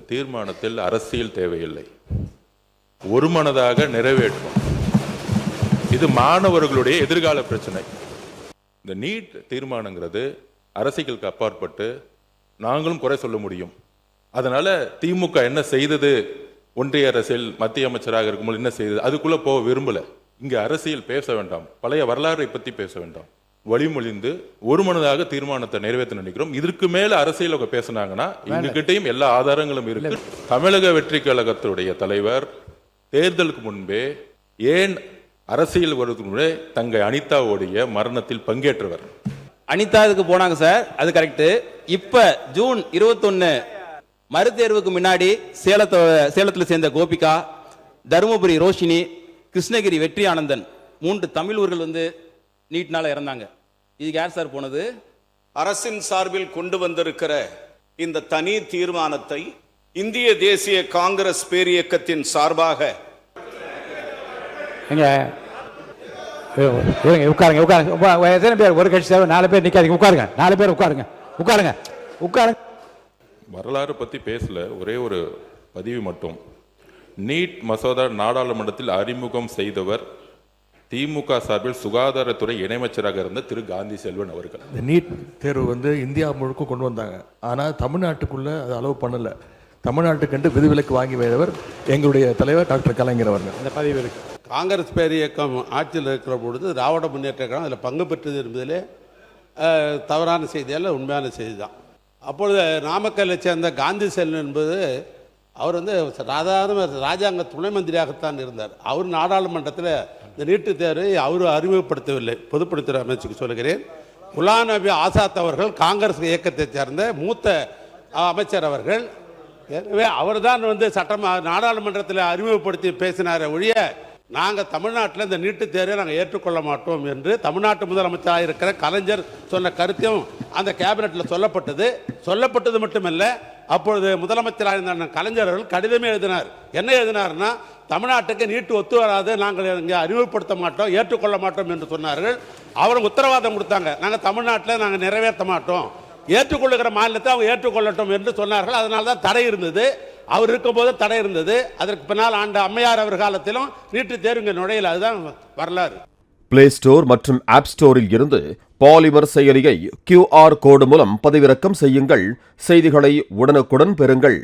இந்த தீர்மானத்தில் அரசியல் தேவையில்லை, ஒருமனதாக நிறைவேற்றும். இது மாணவர்களுடைய எதிர்கால பிரச்சனை. இந்த நீட் தீர்மானங்கிறது அரசியலுக்கு அப்பாற்பட்டு நாங்களும் குறை சொல்ல முடியும். அதனால திமுக என்ன செய்தது, ஒன்றிய அரசியல் மத்திய அமைச்சராக இருக்கும்போது என்ன செய்தது, அதுக்குள்ள போக விரும்பல. இங்க அரசியல் பேச வேண்டாம், பழைய வரலாறை பத்தி பேச வேண்டாம். வழிமொழிந்து ஒருமனதாக தீர்மானத்தை நிறைவேற்ற நினைக்கிறோம். இதற்கு மேல அரசியல் பேசினாங்கன்னா எங்ககிட்டையும் எல்லா ஆதாரங்களும் இருக்கு. தமிழக வெற்றி கழகத்துடைய தலைவர் தேர்தலுக்கு முன்பே ஏன் அரசியல் வருவதற்கு முன்பே தங்கை அனிதாவுடைய மரணத்தில் பங்கேற்றவர். அனிதா இதுக்கு போனாங்க சார், அது கரெக்ட். இப்ப ஜூன் 21 மறுதேர்வுக்கு முன்னாடி சேலத்தில் சேர்ந்த கோபிகா, தருமபுரி ரோஷினி, கிருஷ்ணகிரி வெற்றி ஆனந்தன் 3 தமிழ் ஊர்கள் நீட்னால இறந்தாங்க. இதுக்கு யார் சார் போனது? அரசின் சார்பில் கொண்டு வந்திருக்கிற இந்த தனி தீர்மானத்தை இந்திய தேசிய காங்கிரஸ் பேரியக்கத்தின் சார்பாக உட்காருங்க உட்காருங்க. எத்தனை பேர் ஒரு கட்சி சேவை? 4 பேர் நிக்காதீங்க, உட்காருங்க. 4 பேர் உட்காருங்க உட்காருங்க உட்காருங்க. வரலாறு பத்தி பேசல, ஒரே ஒரு பதிவு மட்டும். நீட் மசோதா நாடாளுமன்றத்தில் அறிமுகம் செய்தவர் திமுக சார்பில் சுகாதாரத்துறை இணையமைச்சராக இருந்த திரு காந்தி செல்வன் அவர்கள். இந்த நீட் தேர்வு இந்தியா முழுக்க கொண்டு வந்தாங்க. ஆனால் தமிழ்நாட்டுக்குள்ள அது அலோவ் பண்ணல. தமிழ்நாட்டுக்கென்று விதிவிலக்கு வாங்கி வைத்தவர் எங்களுடைய தலைவர் டாக்டர் கலைஞர் அவர்கள். இந்த பதிவு இருக்கு. காங்கிரஸ் பேரியக்கம் ஆட்சியில் இருக்கிற பொழுது திராவிட முன்னேற்ற கழகம் அதில் பங்கு பெற்றது என்பதிலே தவறான செய்தியால் உண்மையான செய்தி தான். அப்பொழுது நாமக்கல்லை சேர்ந்த காந்தி செல்வன் என்பது அவர் சாதாரண ராஜாங்க துணை மந்திரியாகத்தான் இருந்தார். அவர் நாடாளுமன்றத்தில் இந்த நீட்டு தேர்வை அவர் அறிமுகப்படுத்தவில்லை. பொதுப்பணித்துறை அமைச்சுக்கு சொல்கிறேன். குலாம் நபி ஆசாத் அவர்கள் காங்கிரஸ் இயக்கத்தை சேர்ந்த மூத்த அமைச்சர் அவர்கள். எனவே அவர் தான் நாடாளுமன்றத்தில் அறிமுகப்படுத்தி பேசினார் ஒழிய நாங்கள் தமிழ்நாட்டில் இந்த நீட்டு தேர்வை நாங்கள் ஏற்றுக்கொள்ள மாட்டோம் என்று தமிழ்நாட்டு முதலமைச்சராக இருக்கிற கலைஞர் சொன்ன கருத்தையும் அந்த கேபினெட்டில் சொல்லப்பட்டது மட்டுமல்ல, அப்பொழுது முதலமைச்சராக இருந்த கலைஞர் அவர்கள் கடிதமே எழுதினார். என்ன எழுதினார்னா, தமிழ்நாட்டுக்கு நீட்டு ஒத்து வராது, நாங்கள் இங்கே அறிமுகப்படுத்த மாட்டோம், ஏற்றுக்கொள்ள மாட்டோம் என்று சொன்னார்கள். அவருக்கு உத்தரவாதம் கொடுத்தாங்க, நாங்கள் தமிழ்நாட்டில் நாங்கள் நிறைவேற்ற மாட்டோம், ஏற்றுக்கொள்ளுகிற மாநிலத்தை அவங்க ஏற்றுக்கொள்ளட்டும் என்று சொன்னார்கள். அதனால தான் தடை இருந்தது. அவர் இருக்கும்போது தடை இருந்தது. அதற்கு பின்னால் ஆண்ட அம்மையார் அவர் காலத்திலும் நீட்டு தேர்வு நுழையல. அதுதான் வரலாறு. பிளே ஸ்டோர் மற்றும் ஆப் ஸ்டோரில் இருந்து பாலிமர் செயலியை QR கோடு மூலம் பதிவிறக்கம் செய்யுங்கள். செய்திகளை உடனுக்குடன் பெறுங்கள்.